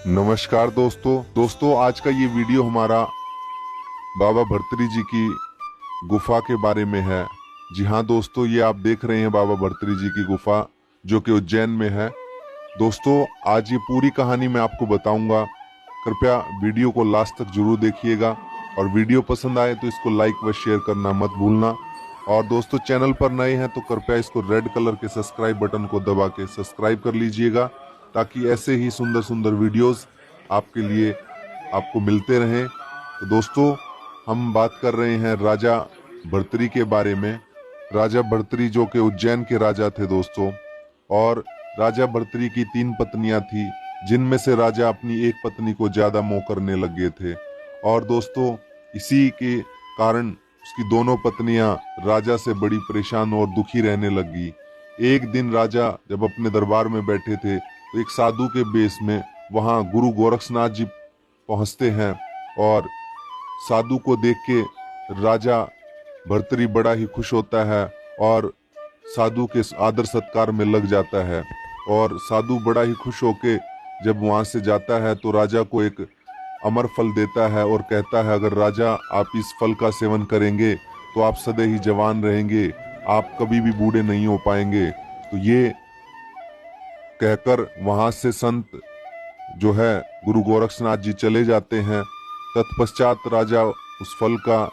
नमस्कार दोस्तों आज का ये वीडियो हमारा बाबा भर्तरी जी की गुफा के बारे में है। जी हाँ दोस्तों, ये आप देख रहे हैं बाबा भर्तरी जी की गुफा जो कि उज्जैन में है। दोस्तों आज ये पूरी कहानी मैं आपको बताऊंगा, कृपया वीडियो को लास्ट तक जरूर देखिएगा और वीडियो पसंद आए तो इसको लाइक व शेयर करना मत भूलना। और दोस्तों चैनल पर नए हैं तो कृपया इसको रेड कलर के सब्सक्राइब बटन को दबा के सब्सक्राइब कर लीजिएगा, ताकि ऐसे ही सुंदर सुंदर वीडियोस आपके लिए आपको मिलते रहें। तो दोस्तों हम बात कर रहे हैं राजा भर्तरी के बारे में। राजा भर्तरी जो कि उज्जैन के राजा थे दोस्तों, और राजा भर्तरी की 3 पत्नियां थी, जिनमें से राजा अपनी एक पत्नी को ज्यादा मोह करने लगे थे। और दोस्तों इसी के कारण उसकी दोनों पत्नियां राजा से बड़ी परेशान और दुखी रहने लगी। एक दिन राजा जब अपने दरबार में बैठे थे तो एक साधु के बेस में वहां गुरु गोरक्षनाथ जी पहुंचते हैं, और साधु को देख के राजा भर्तरी बड़ा ही खुश होता है और साधु के आदर सत्कार में लग जाता है। और साधु बड़ा ही खुश होके जब वहां से जाता है तो राजा को एक अमर फल देता है और कहता है, अगर राजा आप इस फल का सेवन करेंगे तो आप सदा ही जवान रहेंगे, आप कभी भी बूढ़े नहीं हो पाएंगे। तो ये कहकर वहां से संत जो है गुरु गोरक्षनाथ जी चले जाते हैं। तत्पश्चात राजा उस फल का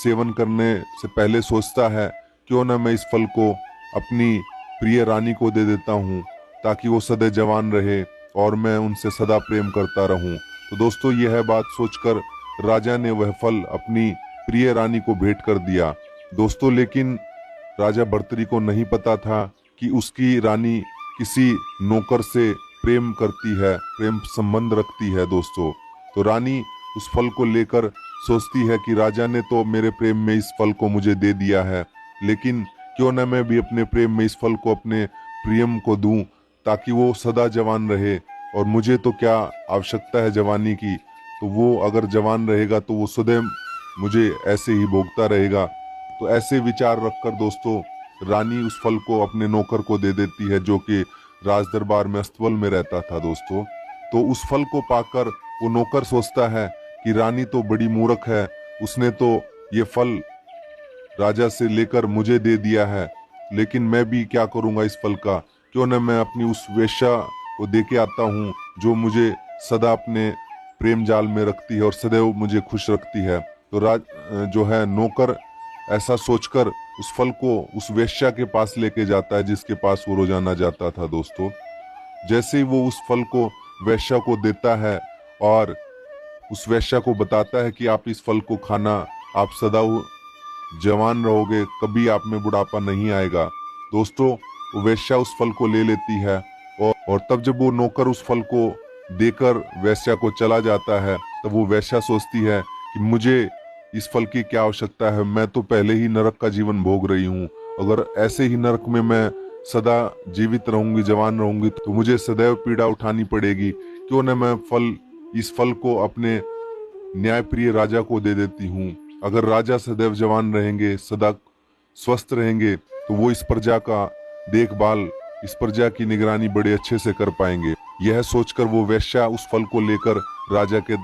सेवन करने से पहले सोचता है, क्यों न मैं इस फल को अपनी प्रिय रानी को दे देता हूँ, ताकि वो सदा जवान रहे और मैं उनसे सदा प्रेम करता रहूं। तो दोस्तों यह बात सोचकर राजा ने वह फल अपनी प्रिय रानी को भेंट कर दिया दोस्तों। लेकिन राजा भर्तरी को नहीं पता था कि उसकी रानी किसी नौकर से प्रेम करती है, प्रेम संबंध रखती है दोस्तों। तो रानी उस फल को लेकर सोचती है कि राजा ने तो मेरे प्रेम में इस फल को मुझे दे दिया है, लेकिन क्यों न मैं भी अपने प्रेम में इस फल को अपने प्रियम को दूं, ताकि वो सदा जवान रहे। और मुझे तो क्या आवश्यकता है जवानी की, तो वो अगर जवान रहेगा तो वो सदैव मुझे ऐसे ही भोगता रहेगा। तो ऐसे विचार रखकर दोस्तों रानी उस फल को अपने नौकर को दे देती है, जो कि राज दरबार में अस्तबल में रहता था दोस्तों। तो उस फल को पाकर वो नौकर सोचता है कि रानी तो बड़ी मूर्ख है, उसने तो ये फल राजा से लेकर मुझे दे दिया है, लेकिन मैं भी क्या करूंगा इस फल का, क्यों न मैं अपनी उस वेश्या को दे के आता हूँ जो मुझे सदा अपने प्रेम जाल में रखती है और सदैव मुझे खुश रखती है। तो जो है नौकर ऐसा सोचकर उस फल को उस वेश्या के पास लेके जाता है, जिसके पास वो रोजाना जाता था दोस्तों। जैसे ही वो उस फल को वेश्या को देता है और उस वेश्या को बताता है कि आप इस फल को खाना, आप सदा जवान रहोगे, कभी आप में बुढ़ापा नहीं आएगा। दोस्तों वो वेश्या उस फल को ले लेती है, और तब जब वो नौकर उस फल को देकर वेश्या को चला जाता है, तब वो वेश्या सोचती है कि मुझे इस फल की क्या आवश्यकता है, मैं तो पहले ही नरक का जीवन भोग रही हूँ। अगर ऐसे ही नरक में मैं सदा जीवित रहूंगी, जवान रहूंगी, तो मुझे सदैव पीड़ा उठानी पड़ेगी। क्यों न मैं इस फल को अपने न्यायप्रिय राजा को दे देती हूँ। अगर राजा सदैव जवान रहेंगे, सदा स्वस्थ रहेंगे, तो वो इस प्रजा का देखभाल, इस प्रजा की निगरानी बड़े अच्छे से कर पाएंगे। यह सोचकर वो वेश्या उस फल को लेकर राजा के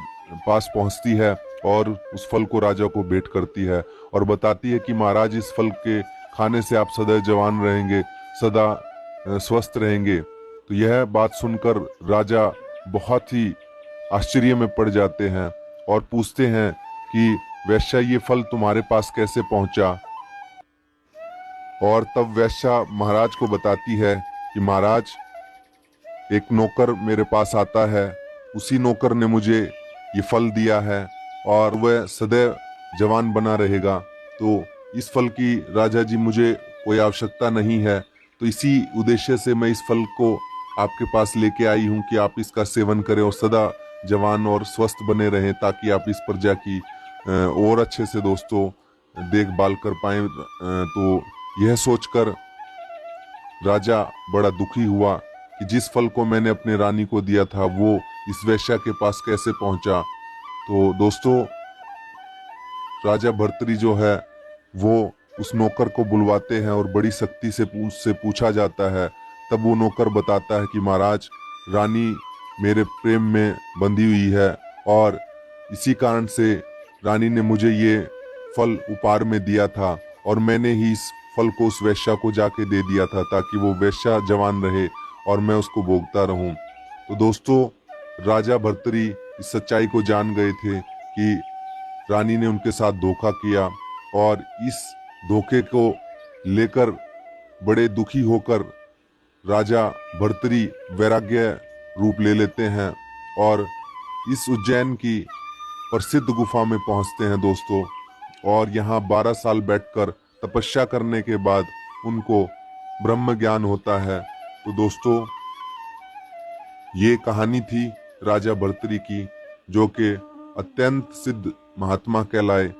पास पहुंचती है और उस फल को राजा को भेंट करती है और बताती है कि महाराज इस फल के खाने से आप सदा जवान रहेंगे, सदा स्वस्थ रहेंगे। तो यह बात सुनकर राजा बहुत ही आश्चर्य में पड़ जाते हैं और पूछते हैं कि वेश्या ये फल तुम्हारे पास कैसे पहुंचा। और तब वेश्या महाराज को बताती है कि महाराज एक नौकर मेरे पास आता है, उसी नौकर ने मुझे ये फल दिया है और वह सदैव जवान बना रहेगा। तो इस फल की राजा जी मुझे कोई आवश्यकता नहीं है, तो इसी उद्देश्य से मैं इस फल को आपके पास लेके आई हूँ कि आप इसका सेवन करें और सदा जवान और स्वस्थ बने रहें, ताकि आप इस प्रजा की और अच्छे से दोस्तों देखभाल कर पाए। तो यह सोचकर राजा बड़ा दुखी हुआ कि जिस फल को मैंने अपने रानी को दिया था वो इस वेश्या के पास कैसे पहुंचा। तो दोस्तों राजा भर्तरी जो है वो उस नौकर को बुलवाते हैं और बड़ी सख्ती से उससे पूछा जाता है। तब वो नौकर बताता है कि महाराज रानी मेरे प्रेम में बंधी हुई है और इसी कारण से रानी ने मुझे ये फल उपहार में दिया था और मैंने ही इस फल को उस वेश्या को जाके दे दिया था ताकि वो वेश्या जवान रहे और मैं उसको भोगता रहूं। तो दोस्तों, राजा भर्तरी इस सच्चाई को जान गए थे कि रानी ने उनके साथ धोखा किया और इस धोखे को लेकर बड़े दुखी होकर राजा भर्तरी वैराग्य रूप ले लेते हैं और इस उज्जैन की प्रसिद्ध गुफा में पहुंचते हैं दोस्तों। और यहाँ 12 साल बैठकर तपस्या करने के बाद उनको ब्रह्म ज्ञान होता है। तो दोस्तों, ये कहानी थी राजा भर्तरी की, जो कि अत्यंत सिद्ध महात्मा कहलाए।